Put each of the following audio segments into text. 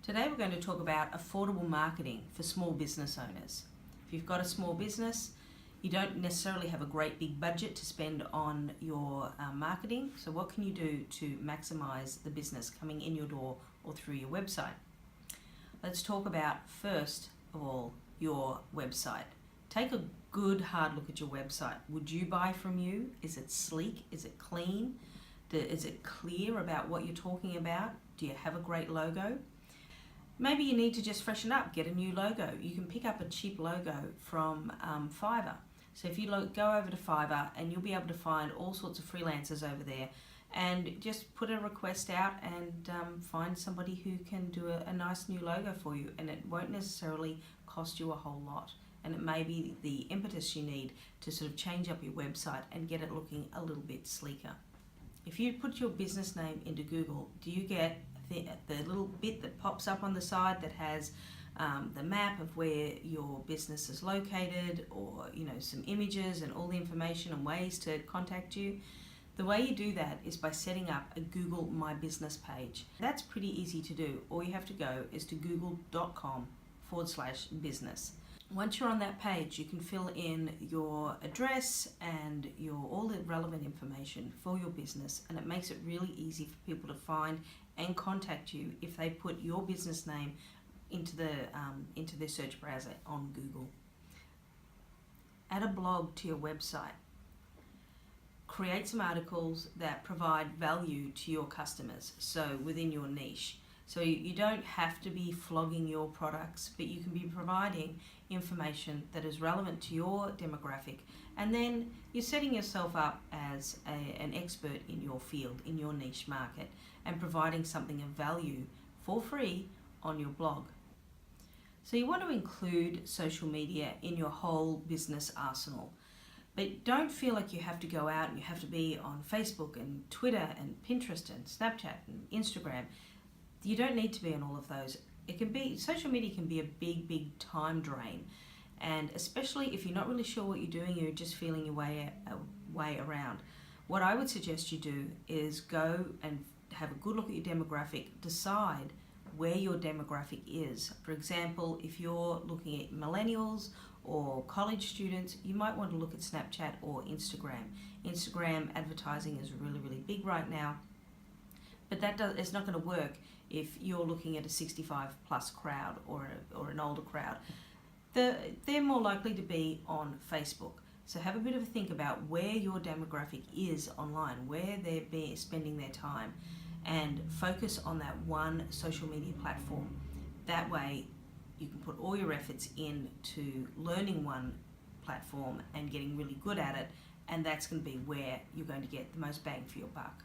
Today we're going to talk about affordable marketing for small business owners. If you've got a small business, you don't necessarily have a great big budget to spend on your marketing. So what can you do to maximize the business coming in your door or through your website? Let's talk about, first of all, your website. Take a good hard look at your website. Would you buy from you? Is it sleek? Is it clean? Is it clear about what you're talking about? Do you have a great logo? Maybe you need to just freshen up, get a new logo. You can pick up a cheap logo from Fiverr. So if you go over to Fiverr, and you'll be able to find all sorts of freelancers over there, and just put a request out and find somebody who can do a nice new logo for you, and it won't necessarily cost you a whole lot. And it may be the impetus you need to sort of change up your website and get it looking a little bit sleeker. If you put your business name into Google, do you get the little bit that pops up on the side that has the map of where your business is located, or some images and all the information and ways to contact you? The way you do that is by setting up a Google My Business page. That's pretty easy to do. All you have to go is to google.com/business. Once you're on that page, you can fill in your address and all the relevant information for your business, and it makes it really easy for people to find and contact you if they put your business name into their search browser on Google. Add a blog to your website. Create some articles that provide value to your customers, so within your niche. So you don't have to be flogging your products, but you can be providing information that is relevant to your demographic, and then you're setting yourself up as an expert in your field, in your niche market, and providing something of value for free on your blog. So you want to include social media in your whole business arsenal, but don't feel like you have to go out and you have to be on Facebook and Twitter and Pinterest and Snapchat and Instagram. You don't need to be on all of those. Social media can be a big time drain, and especially if you're not really sure what you're doing, you're just feeling your way around. What I would suggest you do is go and have a good look at your demographic, decide where your demographic is. For example, if you're looking at millennials or college students, you might want to look at Snapchat or Instagram. Instagram advertising is really big right now, but it's not going to work if you're looking at a 65 plus crowd or an older crowd. They're more likely to be on Facebook. So have a bit of a think about where your demographic is online, where they're spending their time, and focus on that one social media platform. That way you can put all your efforts into learning one platform and getting really good at it, and that's going to be where you're going to get the most bang for your buck.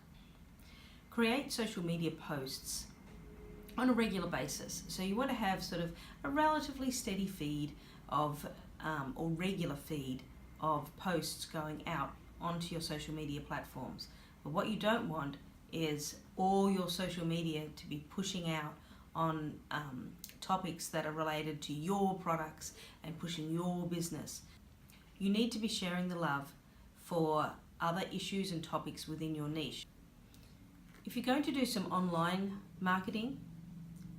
Create social media posts on a regular basis. So you want to have sort of a relatively steady feed of or regular feed of posts going out onto your social media platforms. But what you don't want is all your social media to be pushing out on topics that are related to your products and pushing your business. You need to be sharing the love for other issues and topics within your niche. If you're going to do some online marketing,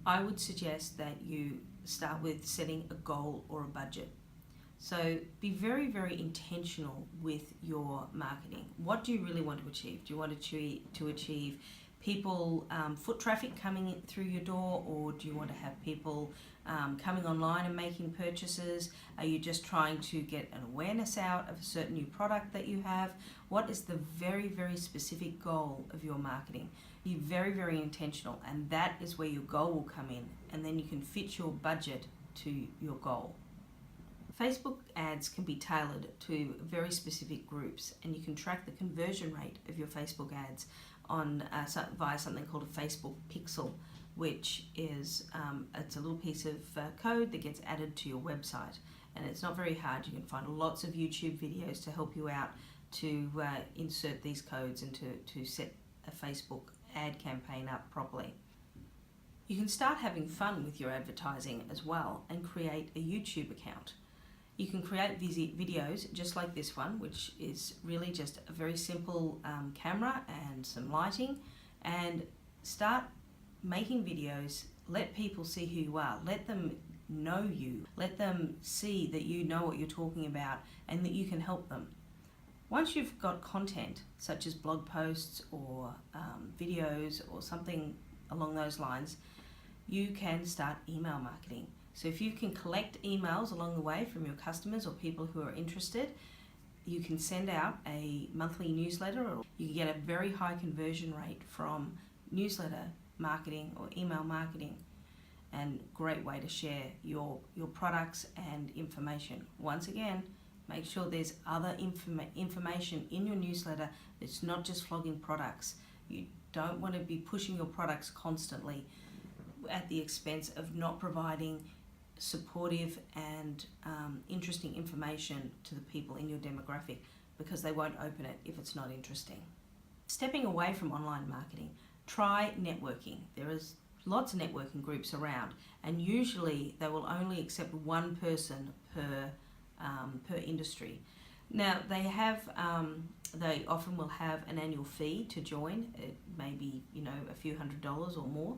I would suggest that you start with setting a goal or a budget. So be very intentional with your marketing. What do you really want to achieve? Do you want to achieve people, foot traffic coming in through your door, or do you want to have people coming online and making purchases? Are you just trying to get an awareness out of a certain new product that you have? What is the very specific goal of your marketing? Be very intentional, and that is where your goal will come in, and then you can fit your budget to your goal. Facebook ads can be tailored to very specific groups, and you can track the conversion rate of your Facebook ads on via something called a Facebook pixel, which is it's a little piece of code that gets added to your website, and it's not very hard. You can find lots of YouTube videos to help you out to insert these codes and to set a Facebook ad campaign up properly. You can start having fun with your advertising as well and create a YouTube account. You can create videos just like this one, which is really just a very simple camera and some lighting, and start making videos, let people see who you are, let them know you, let them see that you know what you're talking about and that you can help them. Once you've got content such as blog posts or videos or something along those lines, you can start email marketing. So if you can collect emails along the way from your customers or people who are interested, you can send out a monthly newsletter, or you can get a very high conversion rate from newsletter marketing or email marketing, and great way to share your products and information. Once again, make sure there's other information in your newsletter that's not just flogging products. You don't want to be pushing your products constantly at the expense of not providing supportive and interesting information to the people in your demographic, because they won't open it if it's not interesting. Stepping away from online marketing, try networking. There is lots of networking groups around, and usually they will only accept one person per industry. Now they often will have an annual fee to join. It may be a few $100s or more,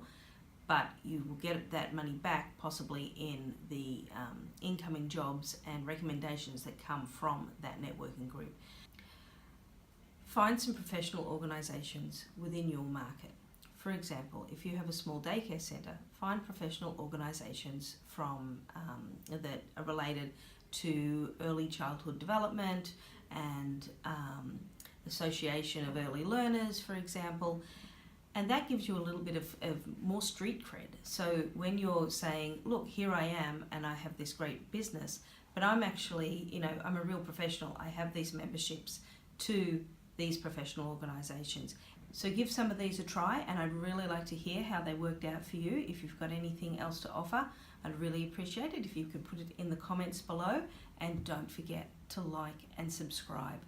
but you will get that money back possibly in the incoming jobs and recommendations that come from that networking group. Find some professional organisations within your market. For example, if you have a small daycare centre, find professional organisations that are related to early childhood development and Association of Early Learners, for example, and that gives you a little bit of more street cred. So when you're saying, look, here I am and I have this great business, but I'm actually, I'm a real professional, I have these memberships to these professional organisations. So give some of these a try, and I'd really like to hear how they worked out for you. If you've got anything else to offer, I'd really appreciate it if you could put it in the comments below, and don't forget to like and subscribe.